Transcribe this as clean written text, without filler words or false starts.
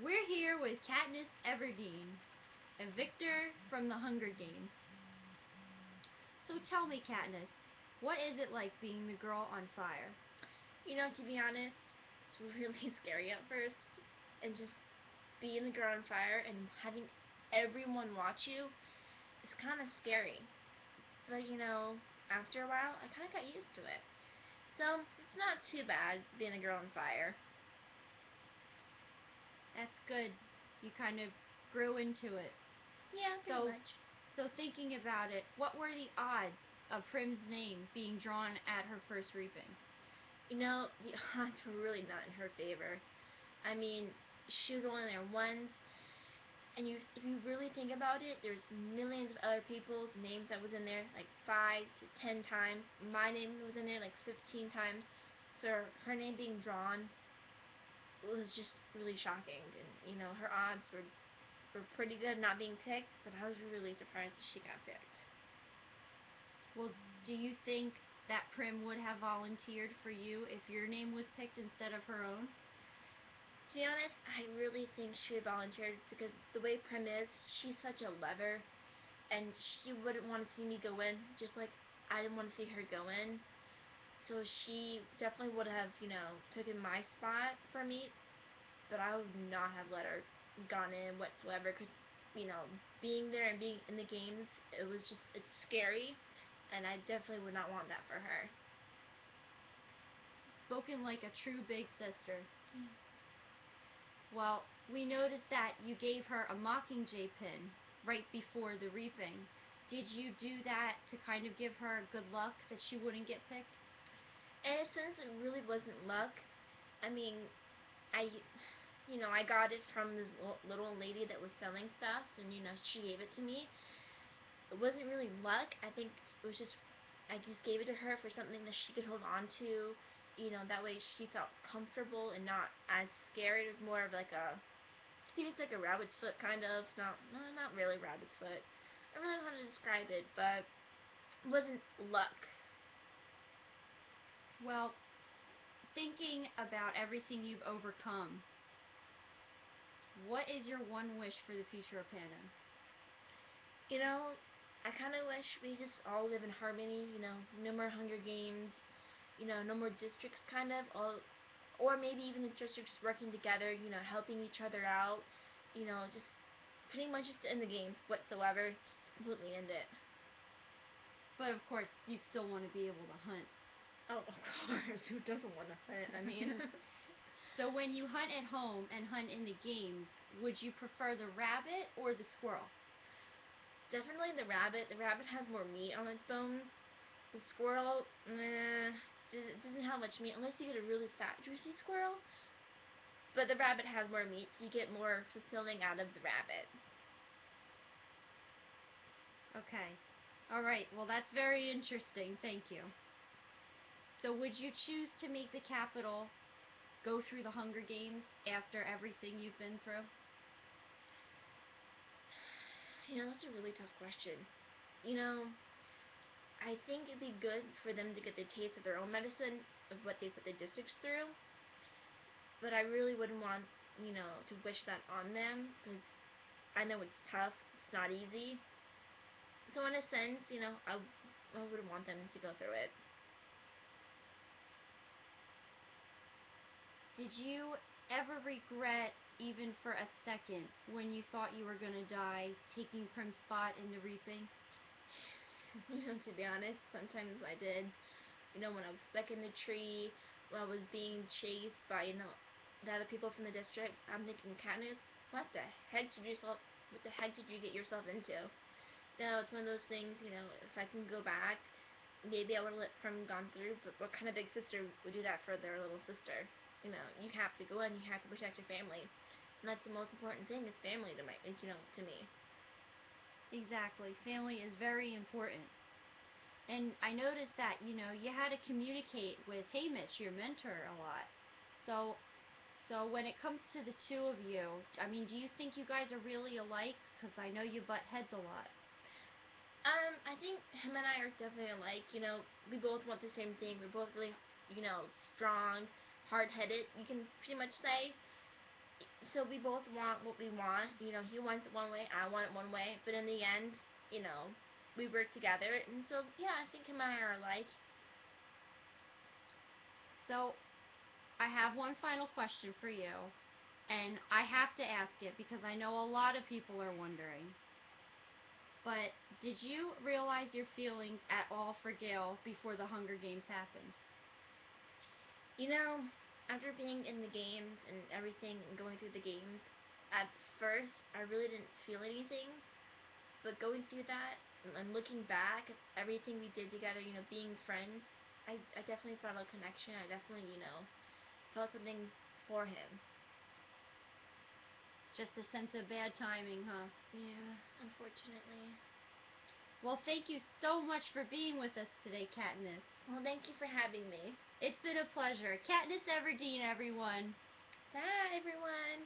We're here with Katniss Everdeen, a victor from the Hunger Games. So tell me, Katniss, what is it like being the girl on fire? To be honest, it's really scary at first. And just being the girl on fire and having everyone watch you is kind of scary. But, after a while, I kind of got used to it. So, it's not too bad being a girl on fire. That's good. You kind of grew into it. Yeah, pretty much. So thinking about it, what were the odds of Prim's name being drawn at her first reaping? The odds were really not in her favor. I mean, she was only there once, and if you really think about it, there's millions of other people's names that was in there, like 5 to 10 times. My name was in there like 15 times. So her name being drawn was just really shocking. And, her odds were pretty good not being picked, but I was really surprised that she got picked. Well, do you think that Prim would have volunteered for you if your name was picked instead of her own? To be honest, I really think she would volunteered because the way Prim is, she's such a lover, and she wouldn't want to see me go in, just like I didn't want to see her go in. So she definitely would have, taken my spot for me, but I would not have let her gone in whatsoever because, being there and being in the games, it's scary, and I definitely would not want that for her. Spoken like a true big sister. Well, we noticed that you gave her a Mockingjay pin right before the reaping. Did you do that to kind of give her good luck that she wouldn't get picked? In a sense, it really wasn't luck. I mean, I got it from this little lady that was selling stuff, and, she gave it to me. It wasn't really luck. I think it was I just gave it to her for something that she could hold on to. That way she felt comfortable and not as scared. It was more of like I think it's like a rabbit's foot, kind of. Not really rabbit's foot. I really don't know how to describe it, but it wasn't luck. Well, thinking about everything you've overcome, what is your one wish for the future of Panem? I kind of wish we just all live in harmony, no more Hunger Games, no more districts, kind of, or maybe even the districts working together, helping each other out, just pretty much just end the games whatsoever, just completely end it. But of course, you'd still want to be able to hunt. Oh, of course, who doesn't want to hunt? I mean... So when you hunt at home and hunt in the games, would you prefer the rabbit or the squirrel? Definitely the rabbit. The rabbit has more meat on its bones. The squirrel, it doesn't have much meat unless you get a really fat, juicy squirrel. But the rabbit has more meat, so you get more fulfilling out of the rabbit. Okay. All right. Well, that's very interesting. Thank you. So would you choose to make the Capitol go through the Hunger Games after everything you've been through? That's a really tough question. I think it'd be good for them to get the taste of their own medicine, of what they put the districts through. But I really wouldn't want, to wish that on them, because I know it's tough, it's not easy. So in a sense, I wouldn't want them to go through it. Did you ever regret, even for a second, when you thought you were going to die, taking Prim's spot in the reaping? To be honest, sometimes I did. When I was stuck in the tree, when I was being chased by, the other people from the district, I'm thinking, Katniss, what the heck did you get yourself into? It's one of those things, if I can go back, maybe I would have let Prim gone through, but what kind of big sister would do that for their little sister? You have to go in, you have to protect your family. And that's the most important thing, is family to me. Exactly. Family is very important. And I noticed that, you had to communicate with Haymitch, your mentor, a lot. So when it comes to the two of you, I mean, do you think you guys are really alike? Because I know you butt heads a lot. I think him and I are definitely alike. We both want the same thing. We're both really, strong, hard-headed. You can pretty much say so we both want what we want. You know, he wants it one way, I want it one way, but in the end, you know, we work together, and so yeah, I think him and I are alike. So, I have one final question for you, and I have to ask it because I know a lot of people are wondering. But did you realize your feelings at all for Gale before the Hunger Games happened? You know, after being in the games and everything and going through the games, at first I really didn't feel anything, but going through that and looking back at everything we did together, you know, being friends, I definitely felt a connection. I definitely, you know, felt something for him. Just a sense of bad timing, huh? Yeah, unfortunately. Well, thank you so much for being with us today, Katniss. Well, thank you for having me. It's been a pleasure. Katniss Everdeen, everyone. Bye, everyone.